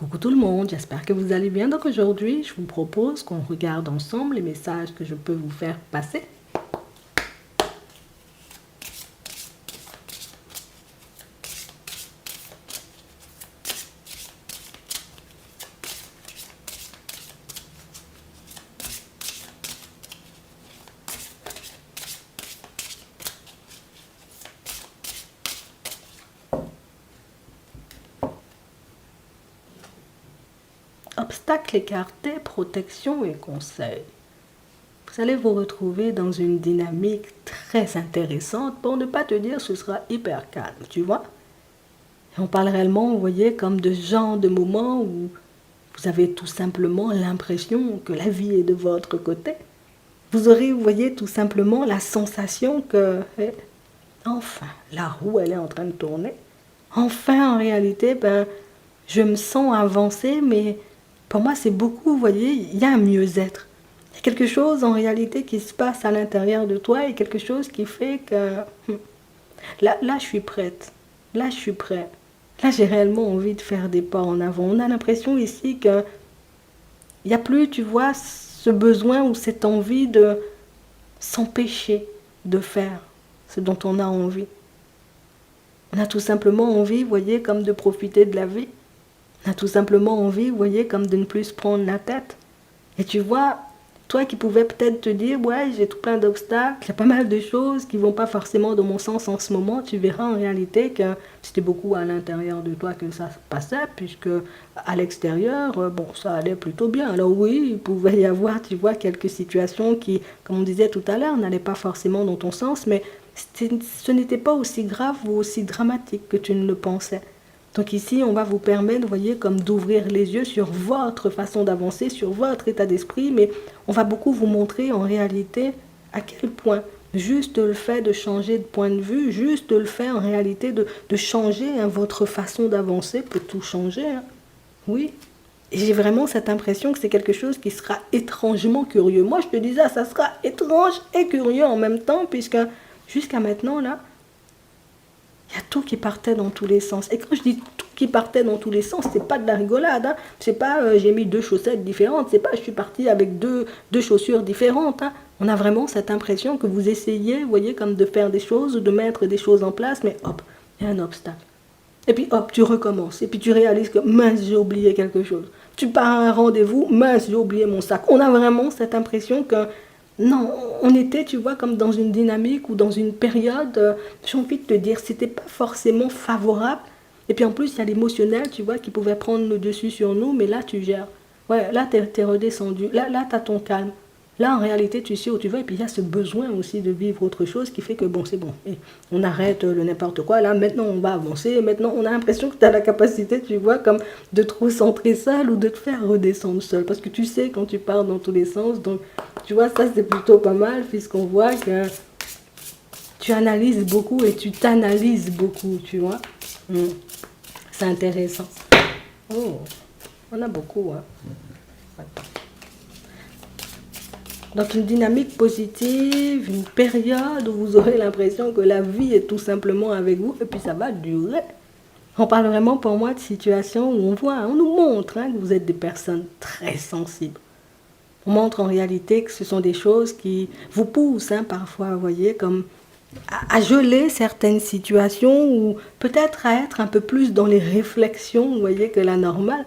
Coucou tout le monde, j'espère que vous allez bien. Donc aujourd'hui, je vous propose qu'on regarde ensemble les messages que je peux vous faire passer. Obstacles écartés, protection et conseils. Vous allez vous retrouver dans une dynamique très intéressante. Pour ne pas te dire, ce sera hyper calme, tu vois. Et on parle réellement, vous voyez, comme de genre de moment où vous avez tout simplement l'impression que la vie est de votre côté. Vous aurez, vous voyez, tout simplement la sensation que, enfin, la roue, elle est en train de tourner. Enfin, en réalité, je me sens avancer, mais pour moi, c'est beaucoup, vous voyez, il y a un mieux-être. Il y a quelque chose, en réalité, qui se passe à l'intérieur de toi et quelque chose qui fait que, là, je suis prête. Là, je suis prêt. Là, j'ai réellement envie de faire des pas en avant. On a l'impression ici qu'il n'y a plus, tu vois, ce besoin ou cette envie de s'empêcher de faire ce dont on a envie. On a tout simplement envie, vous voyez, comme de profiter de la vie. On a tout simplement envie, vous voyez, comme de ne plus se prendre la tête. Et tu vois, toi qui pouvais peut-être te dire, ouais, j'ai tout plein d'obstacles, il y a pas mal de choses qui vont pas forcément dans mon sens en ce moment, tu verras en réalité que c'était beaucoup à l'intérieur de toi que ça se passait, puisque à l'extérieur, bon, ça allait plutôt bien. Alors oui, il pouvait y avoir, tu vois, quelques situations qui, comme on disait tout à l'heure, n'allaient pas forcément dans ton sens, mais ce n'était pas aussi grave ou aussi dramatique que tu ne le pensais. Donc ici, on va vous permettre, vous voyez, comme d'ouvrir les yeux sur votre façon d'avancer, sur votre état d'esprit, mais on va beaucoup vous montrer en réalité à quel point juste le fait de changer de point de vue, juste le fait en réalité de changer votre façon d'avancer peut tout changer. Oui. Et j'ai vraiment cette impression que c'est quelque chose qui sera étrangement curieux. Moi, je te disais, ça sera étrange et curieux en même temps, puisque jusqu'à maintenant, là, il y a tout qui partait dans tous les sens. Et quand je dis tout qui partait dans tous les sens, c'est pas de la rigolade. Hein. C'est pas j'ai mis 2 chaussettes différentes. C'est pas je suis partie avec deux chaussures différentes. Hein. On a vraiment cette impression que vous essayez, vous voyez, comme de faire des choses, de mettre des choses en place, mais hop, il y a un obstacle. Et puis hop, tu recommences. Et puis tu réalises que mince, j'ai oublié quelque chose. Tu pars à un rendez-vous, mince, j'ai oublié mon sac. On a vraiment cette impression que non, on était, tu vois, comme dans une dynamique ou dans une période, j'ai envie de te dire, c'était pas forcément favorable. Et puis en plus, il y a l'émotionnel, tu vois, qui pouvait prendre le dessus sur nous, mais là, tu gères. Ouais, là, t'es redescendu. Là, t'as ton calme. Là, en réalité, tu sais où tu vas. Et puis, il y a ce besoin aussi de vivre autre chose qui fait que, bon, c'est bon. Et on arrête le n'importe quoi. Là, maintenant, on va avancer. Maintenant, on a l'impression que tu as la capacité, tu vois, comme de te recentrer seul ou de te faire redescendre seul. Parce que tu sais quand tu pars dans tous les sens. Donc, tu vois, ça, c'est plutôt pas mal puisqu'on voit que tu analyses beaucoup et tu t'analyses beaucoup, tu vois. C'est intéressant. Oh, on a beaucoup, hein. Attends. Donc une dynamique positive, une période où vous aurez l'impression que la vie est tout simplement avec vous et puis ça va durer. On parle vraiment pour moi de situations où on voit, on nous montre que vous êtes des personnes très sensibles. On montre en réalité que ce sont des choses qui vous poussent parfois, vous voyez, comme à geler certaines situations ou peut-être à être un peu plus dans les réflexions, vous voyez, que la normale.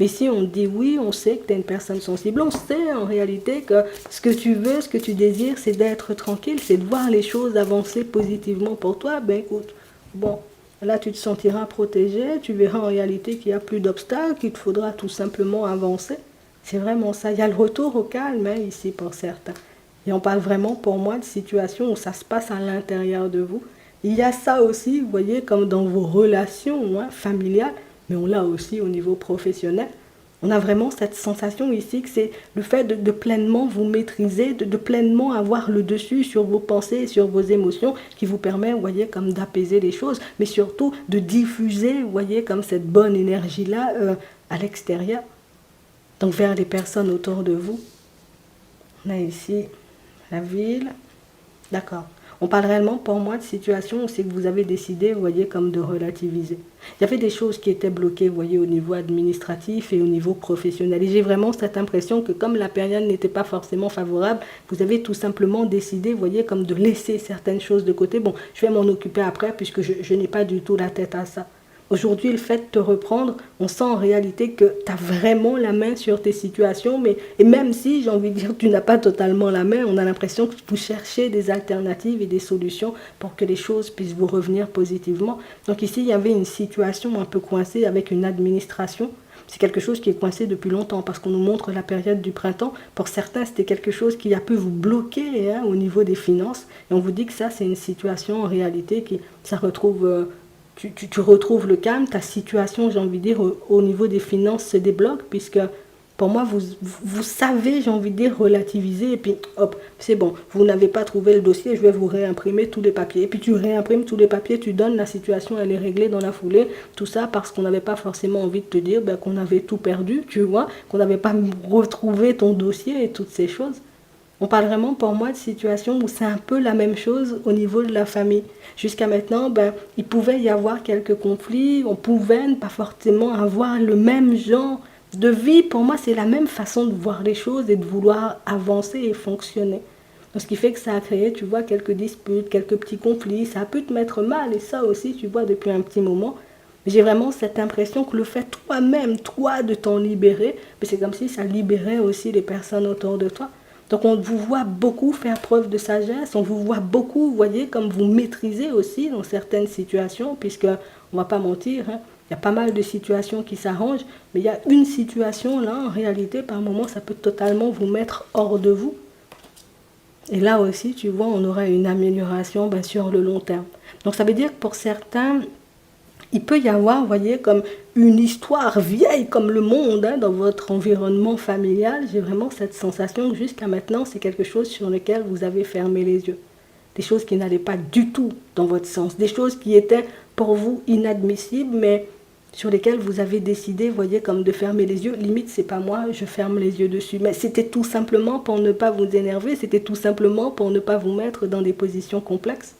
Mais si on dit oui, on sait que tu es une personne sensible. On sait en réalité que ce que tu veux, ce que tu désires, c'est d'être tranquille, c'est de voir les choses avancer positivement pour toi. Ben écoute, bon, là tu te sentiras protégé, tu verras en réalité qu'il n'y a plus d'obstacles, qu'il te faudra tout simplement avancer. C'est vraiment ça. Il y a le retour au calme ici pour certains. Et on parle vraiment pour moi de situations où ça se passe à l'intérieur de vous. Il y a ça aussi, vous voyez, comme dans vos relations familiales, mais on l'a aussi au niveau professionnel. On a vraiment cette sensation ici que c'est le fait de pleinement vous maîtriser, de pleinement avoir le dessus sur vos pensées et sur vos émotions qui vous permet, vous voyez, comme d'apaiser les choses, mais surtout de diffuser, vous voyez, comme cette bonne énergie-là à l'extérieur. Donc vers les personnes autour de vous. On a ici la ville. D'accord. On parle réellement pour moi de situation où c'est que vous avez décidé, vous voyez, comme de relativiser. Il y avait des choses qui étaient bloquées, vous voyez, au niveau administratif et au niveau professionnel. Et j'ai vraiment cette impression que comme la période n'était pas forcément favorable, vous avez tout simplement décidé, vous voyez, comme de laisser certaines choses de côté. Bon, je vais m'en occuper après puisque je n'ai pas du tout la tête à ça. Aujourd'hui, le fait de te reprendre, on sent en réalité que tu as vraiment la main sur tes situations, et même si, j'ai envie de dire, tu n'as pas totalement la main, on a l'impression que vous cherchez des alternatives et des solutions pour que les choses puissent vous revenir positivement. Donc ici, il y avait une situation un peu coincée avec une administration. C'est quelque chose qui est coincé depuis longtemps parce qu'on nous montre la période du printemps. Pour certains, c'était quelque chose qui a pu vous bloquer au niveau des finances. Et on vous dit que ça, c'est une situation en réalité qui, ça retrouve... Tu retrouves le calme, ta situation, j'ai envie de dire, au niveau des finances se débloque, puisque pour moi, vous savez, j'ai envie de dire, relativiser, et puis hop, c'est bon, vous n'avez pas trouvé le dossier, je vais vous réimprimer tous les papiers. Et puis tu réimprimes tous les papiers, tu donnes, la situation, elle est réglée dans la foulée, tout ça parce qu'on n'avait pas forcément envie de te dire qu'on avait tout perdu, tu vois, qu'on n'avait pas retrouvé ton dossier et toutes ces choses. On parle vraiment pour moi de situations où c'est un peu la même chose au niveau de la famille. Jusqu'à maintenant, il pouvait y avoir quelques conflits, on pouvait ne pas forcément avoir le même genre de vie. Pour moi, c'est la même façon de voir les choses et de vouloir avancer et fonctionner. Donc, ce qui fait que ça a créé, tu vois, quelques disputes, quelques petits conflits. Ça a pu te mettre mal et ça aussi, tu vois, depuis un petit moment. Mais j'ai vraiment cette impression que le fait toi-même, toi, de t'en libérer, c'est comme si ça libérait aussi les personnes autour de toi. Donc on vous voit beaucoup faire preuve de sagesse, on vous voit beaucoup, vous voyez, comme vous maîtrisez aussi dans certaines situations, puisque, on ne va pas mentir, il y a pas mal de situations qui s'arrangent, mais il y a une situation là, en réalité, par moment, ça peut totalement vous mettre hors de vous. Et là aussi, tu vois, on aura une amélioration sur le long terme. Donc ça veut dire que pour certains, il peut y avoir, vous voyez, comme une histoire vieille comme le monde dans votre environnement familial. J'ai vraiment cette sensation que jusqu'à maintenant, c'est quelque chose sur lequel vous avez fermé les yeux. Des choses qui n'allaient pas du tout dans votre sens. Des choses qui étaient pour vous inadmissibles, mais sur lesquelles vous avez décidé, vous voyez, comme de fermer les yeux. Limite, c'est pas moi, je ferme les yeux dessus. Mais c'était tout simplement pour ne pas vous énerver, c'était tout simplement pour ne pas vous mettre dans des positions complexes.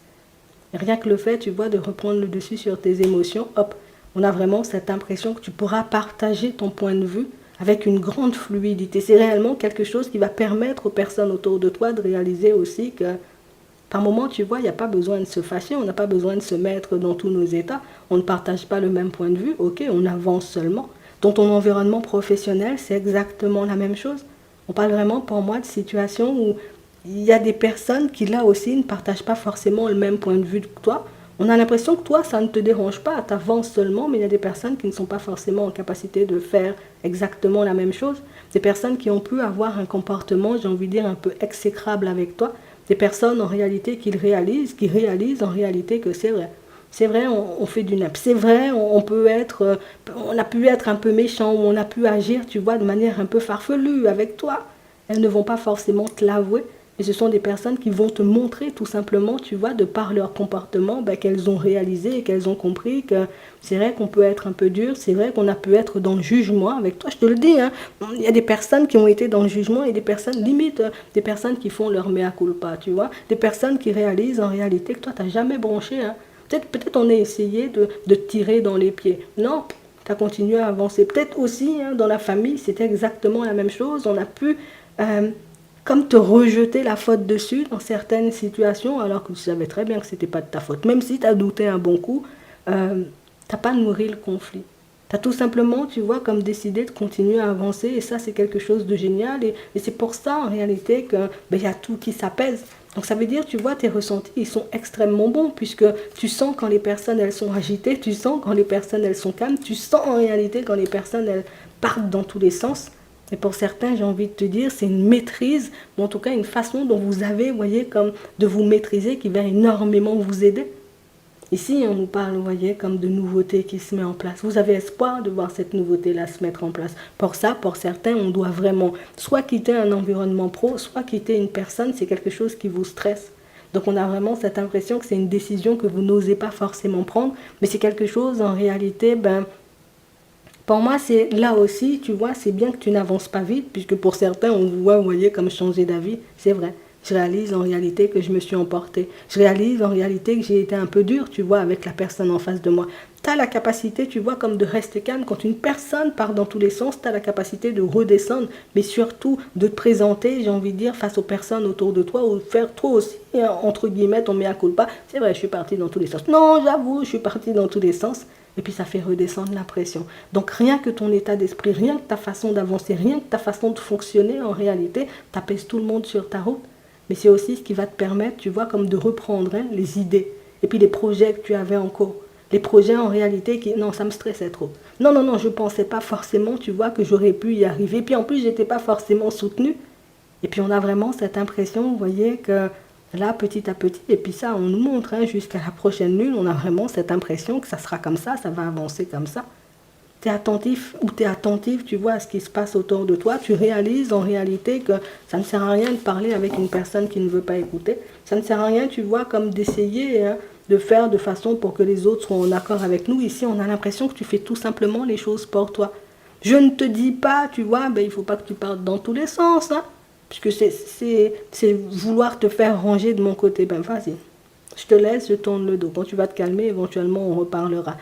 Rien que le fait, tu vois, de reprendre le dessus sur tes émotions, hop, on a vraiment cette impression que tu pourras partager ton point de vue avec une grande fluidité. C'est réellement quelque chose qui va permettre aux personnes autour de toi de réaliser aussi que, par moment, tu vois, il n'y a pas besoin de se fâcher, on n'a pas besoin de se mettre dans tous nos états. On ne partage pas le même point de vue, ok, on avance seulement. Dans ton environnement professionnel, c'est exactement la même chose. On parle vraiment, pour moi, de situations où il y a des personnes qui, là aussi, ne partagent pas forcément le même point de vue que toi. On a l'impression que toi, ça ne te dérange pas, tu avances seulement, mais il y a des personnes qui ne sont pas forcément en capacité de faire exactement la même chose. Des personnes qui ont pu avoir un comportement, j'ai envie de dire, un peu exécrable avec toi. Des personnes, en réalité, qui réalisent en réalité que c'est vrai. C'est vrai, on fait du nep. C'est vrai, on a pu être un peu méchant, ou on a pu agir, tu vois, de manière un peu farfelue avec toi. Elles ne vont pas forcément te l'avouer. Et ce sont des personnes qui vont te montrer tout simplement, tu vois, de par leur comportement, qu'elles ont réalisé et qu'elles ont compris que c'est vrai qu'on peut être un peu dur, c'est vrai qu'on a pu être dans le jugement avec toi, je te le dis. Il y a des personnes qui ont été dans le jugement et des personnes, limite, des personnes qui font leur mea culpa, tu vois, des personnes qui réalisent en réalité que toi, tu n'as jamais bronché. Peut-être on a essayé de te tirer dans les pieds. Non, tu as continué à avancer. Peut-être aussi, dans la famille, c'était exactement la même chose. On a pu... comme te rejeter la faute dessus dans certaines situations, alors que tu savais très bien que ce n'était pas de ta faute. Même si tu as douté un bon coup, tu n'as pas nourri le conflit. Tu as tout simplement, tu vois, comme décidé de continuer à avancer, et ça, c'est quelque chose de génial, et c'est pour ça, en réalité, qu'il y a tout qui s'apaise. Donc ça veut dire, tu vois, tes ressentis, ils sont extrêmement bons, puisque tu sens quand les personnes, elles sont agitées, tu sens quand les personnes, elles sont calmes, tu sens en réalité quand les personnes, elles partent dans tous les sens. Et pour certains, j'ai envie de te dire, c'est une maîtrise, ou en tout cas une façon dont vous avez, vous voyez, comme de vous maîtriser qui va énormément vous aider. Ici, on nous parle, vous voyez, comme de nouveautés qui se met en place. Vous avez espoir de voir cette nouveauté-là se mettre en place. Pour ça, pour certains, on doit vraiment soit quitter un environnement pro, soit quitter une personne, c'est quelque chose qui vous stresse. Donc on a vraiment cette impression que c'est une décision que vous n'osez pas forcément prendre, mais c'est quelque chose, en réalité, pour moi, c'est là aussi, tu vois, c'est bien que tu n'avances pas vite, puisque pour certains, on vous voit, vous voyez, comme changer d'avis, c'est vrai. Je réalise en réalité que je me suis emportée. Je réalise en réalité que j'ai été un peu dure, tu vois, avec la personne en face de moi. Tu as la capacité, tu vois, comme de rester calme. Quand une personne part dans tous les sens, tu as la capacité de redescendre, mais surtout de te présenter, j'ai envie de dire, face aux personnes autour de toi, ou faire toi aussi, entre guillemets, ton mea culpa. C'est vrai, je suis partie dans tous les sens. Non, j'avoue, je suis partie dans tous les sens. Et puis ça fait redescendre la pression. Donc rien que ton état d'esprit, rien que ta façon d'avancer, rien que ta façon de fonctionner, en réalité, t'apaises tout le monde sur ta route. Mais c'est aussi ce qui va te permettre, tu vois, comme de reprendre les idées. Et puis les projets que tu avais en cours. Les projets en réalité qui... Non, ça me stressait trop. Non, non, non, je ne pensais pas forcément, tu vois, que j'aurais pu y arriver. Puis en plus, je n'étais pas forcément soutenue. Et puis on a vraiment cette impression, vous voyez, que là, petit à petit, et puis ça, on nous montre, jusqu'à la prochaine lune, on a vraiment cette impression que ça sera comme ça va avancer comme ça. Tu es attentif ou tu es attentif, tu vois, à ce qui se passe autour de toi. Tu réalises en réalité que ça ne sert à rien de parler avec une personne qui ne veut pas écouter. Ça ne sert à rien, tu vois, comme d'essayer de faire de façon pour que les autres soient en accord avec nous. Ici, on a l'impression que tu fais tout simplement les choses pour toi. Je ne te dis pas, tu vois, il ne faut pas que tu partes dans tous les sens, puisque c'est vouloir te faire ranger de mon côté. Ben vas-y, je te laisse, je tourne le dos. Quand tu vas te calmer, éventuellement, on reparlera.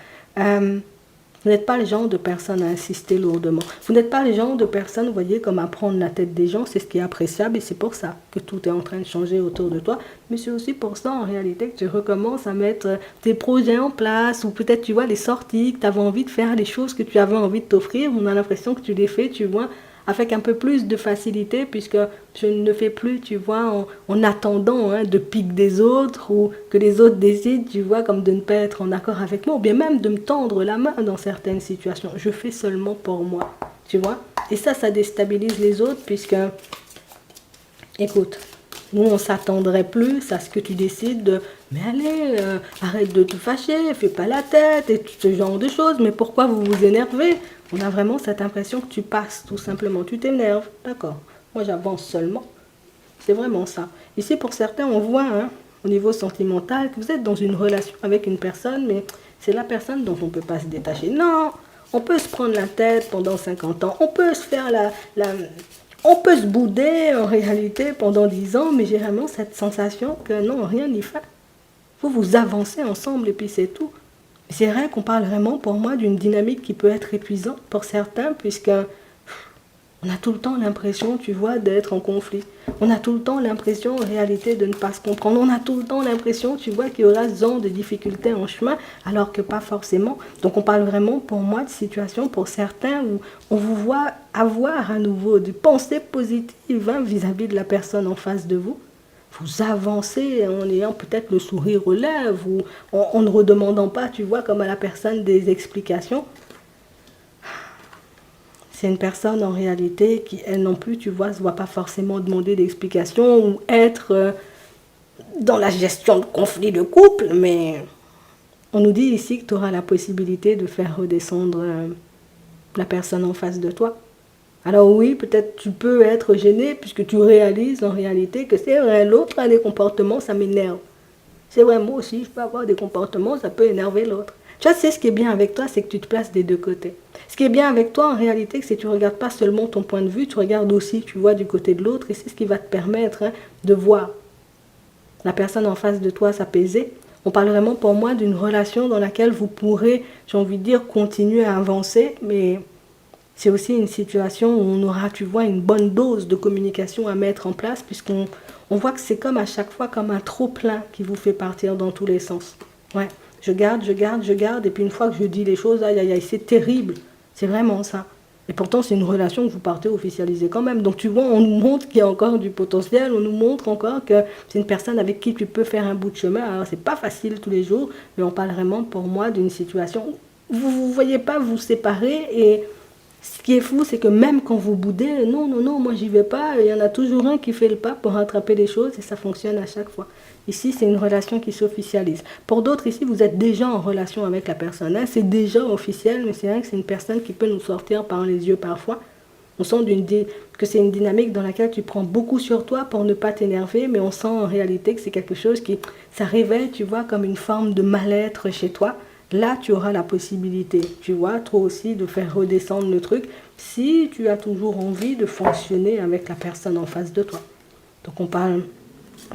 Vous n'êtes pas le genre de personne à insister lourdement. Vous n'êtes pas le genre de personne, vous voyez, comme à prendre la tête des gens. C'est ce qui est appréciable et c'est pour ça que tout est en train de changer autour de toi. Mais c'est aussi pour ça, en réalité, que tu recommences à mettre tes projets en place ou peut-être, tu vois, les sorties, que tu avais envie de faire, les choses que tu avais envie de t'offrir. On a l'impression que tu les fais, tu vois, avec un peu plus de facilité puisque je ne le fais plus, tu vois, en attendant de pique des autres ou que les autres décident, tu vois, comme de ne pas être en accord avec moi ou bien même de me tendre la main dans certaines situations. Je fais seulement pour moi, tu vois. Et ça déstabilise les autres puisque, écoute, nous on s'attendrait plus à ce que tu décides de, mais allez, arrête de te fâcher, fais pas la tête et tout ce genre de choses, mais pourquoi vous vous énervez? On a vraiment cette impression que tu passes, tout simplement. Tu t'énerves, d'accord. Moi, j'avance seulement. C'est vraiment ça. Ici, pour certains, on voit, au niveau sentimental, que vous êtes dans une relation avec une personne, mais c'est la personne dont on ne peut pas se détacher. Non, on peut se prendre la tête pendant 50 ans. On peut se faire on peut se bouder, en réalité, pendant 10 ans, mais j'ai vraiment cette sensation que non, rien n'y fait. Vous avancez ensemble et puis c'est tout. C'est vrai qu'on parle vraiment pour moi d'une dynamique qui peut être épuisante pour certains puisque on a tout le temps l'impression, tu vois, d'être en conflit. On a tout le temps l'impression, en réalité, de ne pas se comprendre. On a tout le temps l'impression, tu vois, qu'il y aura ce genre de difficultés en chemin, alors que pas forcément. Donc on parle vraiment pour moi de situations pour certains où on vous voit avoir à nouveau des pensées positives vis-à-vis de la personne en face de vous. Vous avancez en ayant peut-être le sourire aux lèvres ou en ne redemandant pas, tu vois, comme à la personne des explications. C'est une personne en réalité qui, elle non plus, tu vois, ne se voit pas forcément demander d'explications ou être dans la gestion de conflits de couple, mais on nous dit ici que tu auras la possibilité de faire redescendre la personne en face de toi. Alors oui, peut-être tu peux être gêné puisque tu réalises en réalité que c'est vrai, l'autre a des comportements, ça m'énerve. C'est vrai, moi aussi, je peux avoir des comportements, ça peut énerver l'autre. Tu vois, c'est ce qui est bien avec toi, c'est que tu te places des deux côtés. Ce qui est bien avec toi, en réalité, c'est que tu ne regardes pas seulement ton point de vue, tu regardes aussi, tu vois, du côté de l'autre, et c'est ce qui va te permettre de voir la personne en face de toi s'apaiser. On parle vraiment pour moi d'une relation dans laquelle vous pourrez, j'ai envie de dire, continuer à avancer, mais c'est aussi une situation où on aura, tu vois, une bonne dose de communication à mettre en place, puisqu'on voit que c'est comme à chaque fois comme un trop-plein qui vous fait partir dans tous les sens. Ouais, je garde, et puis une fois que je dis les choses, aïe, aïe, aïe, c'est terrible. C'est vraiment ça. Et pourtant, c'est une relation que vous partez officialiser quand même. Donc, tu vois, on nous montre qu'il y a encore du potentiel, on nous montre encore que c'est une personne avec qui tu peux faire un bout de chemin. Alors, c'est pas facile tous les jours, mais on parle vraiment, pour moi, d'une situation où vous ne voyez pas vous séparer. Et ce qui est fou, c'est que même quand vous boudez, non, non, non, moi, j'y vais pas. Il y en a toujours un qui fait le pas pour rattraper les choses et ça fonctionne à chaque fois. Ici, c'est une relation qui s'officialise. Pour d'autres, ici, vous êtes déjà en relation avec la personne. C'est déjà officiel, mais c'est vrai que c'est une personne qui peut nous sortir par les yeux parfois. On sent que c'est une dynamique dans laquelle tu prends beaucoup sur toi pour ne pas t'énerver, mais on sent en réalité que c'est quelque chose qui, ça révèle, tu vois, comme une forme de mal-être chez toi. Là, tu auras la possibilité, tu vois, toi aussi, de faire redescendre le truc si tu as toujours envie de fonctionner avec la personne en face de toi. Donc, on parle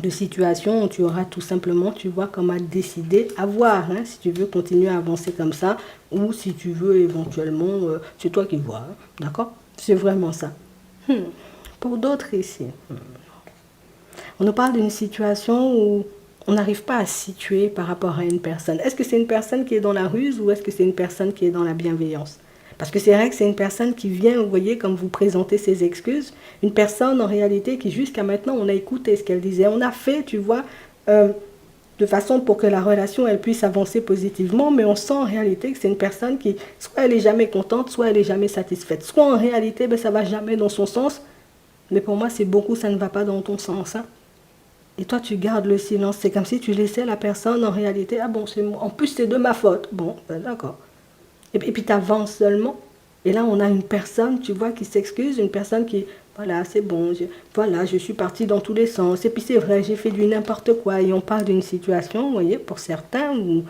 de situations où tu auras tout simplement, tu vois, comme à décider, à voir, hein, si tu veux continuer à avancer comme ça, ou si tu veux éventuellement, c'est toi qui vois, hein, d'accord? C'est vraiment ça. Pour d'autres ici, on nous parle d'une situation où on n'arrive pas à se situer par rapport à une personne. Est-ce que c'est une personne qui est dans la ruse ou est-ce que c'est une personne qui est dans la bienveillance? Parce que c'est vrai que c'est une personne qui vient, vous voyez, comme vous présentez ses excuses, une personne en réalité qui jusqu'à maintenant, on a écouté ce qu'elle disait, on a fait, tu vois, de façon pour que la relation, elle puisse avancer positivement, mais on sent en réalité que c'est une personne qui, soit elle est jamais contente, soit elle est jamais satisfaite. Soit en réalité, ben, ça va jamais dans son sens, mais pour moi, c'est beaucoup, ça ne va pas dans ton sens, hein. Et toi, tu gardes le silence. C'est comme si tu laissais la personne en réalité. Ah bon, en plus, c'est de ma faute. Bon, ben d'accord. Et puis, tu avances seulement. Et là, on a une personne, tu vois, qui s'excuse. Une personne qui, voilà, c'est bon. Voilà, je suis partie dans tous les sens. Et puis, c'est vrai, j'ai fait du n'importe quoi. Et on parle d'une situation, vous voyez, pour certains, où,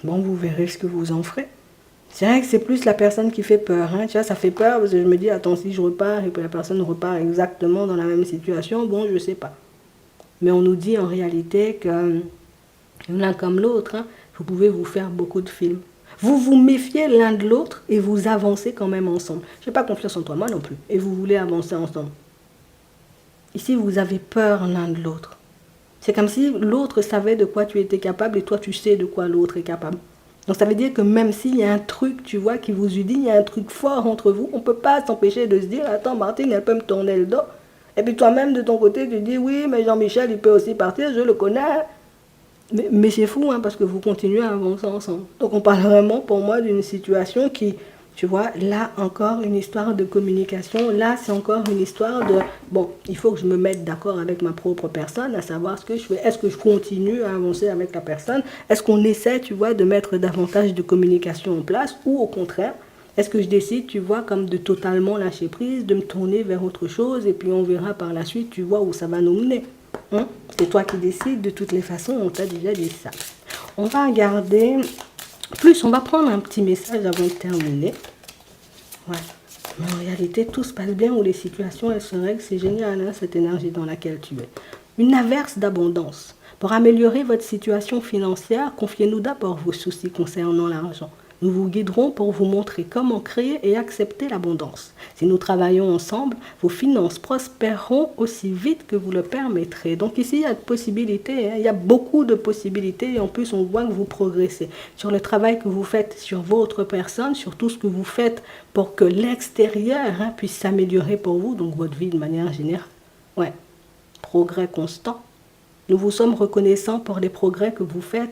bon, vous verrez ce que vous en ferez. C'est vrai que c'est plus la personne qui fait peur, hein. Tu vois, ça fait peur parce que je me dis, attends, si je repars et que la personne repart exactement dans la même situation, bon, je sais pas. Mais on nous dit en réalité que l'un comme l'autre, hein, vous pouvez vous faire beaucoup de films. Vous vous méfiez l'un de l'autre et vous avancez quand même ensemble. Je n'ai pas confiance en toi, moi non plus. Et vous voulez avancer ensemble. Ici, vous avez peur l'un de l'autre. C'est comme si l'autre savait de quoi tu étais capable et toi, tu sais de quoi l'autre est capable. Donc ça veut dire que même s'il y a un truc, tu vois, qui vous unit, il y a un truc fort entre vous, on ne peut pas s'empêcher de se dire, attends, Martine, elle peut me tourner le dos. Et puis toi-même, de ton côté, tu dis, oui, mais Jean-Michel, il peut aussi partir, je le connais. Mais c'est fou, hein, parce que vous continuez à avancer ensemble. Donc on parle vraiment, pour moi, d'une situation qui, tu vois, là encore, une histoire de communication. Là, c'est encore une histoire de, bon, il faut que je me mette d'accord avec ma propre personne, à savoir ce que je fais. Est-ce que je continue à avancer avec la personne? Est-ce qu'on essaie, tu vois, de mettre davantage de communication en place? Ou au contraire, est-ce que je décide, tu vois, comme de totalement lâcher prise, de me tourner vers autre chose, et puis on verra par la suite, tu vois, où ça va nous mener. Hein? C'est toi qui décides, de toutes les façons, on t'a déjà dit ça. On va regarder, plus on va prendre un petit message avant de terminer. Ouais. Mais en réalité, tout se passe bien, où les situations, elles se règlent, c'est génial, hein, cette énergie dans laquelle tu es. Une averse d'abondance. Pour améliorer votre situation financière, confiez-nous d'abord vos soucis concernant l'argent. Nous vous guiderons pour vous montrer comment créer et accepter l'abondance. Si nous travaillons ensemble, vos finances prospéreront aussi vite que vous le permettrez. Donc ici, il y a de possibilités, hein, il y a beaucoup de possibilités et en plus, on voit que vous progressez sur le travail que vous faites sur votre personne, sur tout ce que vous faites pour que l'extérieur, hein, puisse s'améliorer pour vous, donc votre vie de manière générale. Ouais, progrès constant. Nous vous sommes reconnaissants pour les progrès que vous faites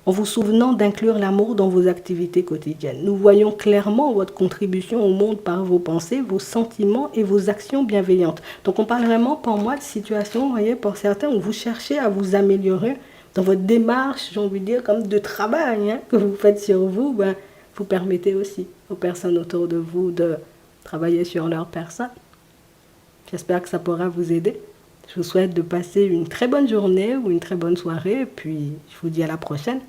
en vous souvenant d'inclure l'amour dans vos activités quotidiennes. Nous voyons clairement votre contribution au monde par vos pensées, vos sentiments et vos actions bienveillantes. Donc on parle vraiment pour moi de situations, vous voyez, pour certains, où vous cherchez à vous améliorer dans votre démarche, j'ai envie de dire, comme de travail, hein, que vous faites sur vous, ben, vous permettez aussi aux personnes autour de vous de travailler sur leur personne. J'espère que ça pourra vous aider. Je vous souhaite de passer une très bonne journée ou une très bonne soirée, et puis je vous dis à la prochaine.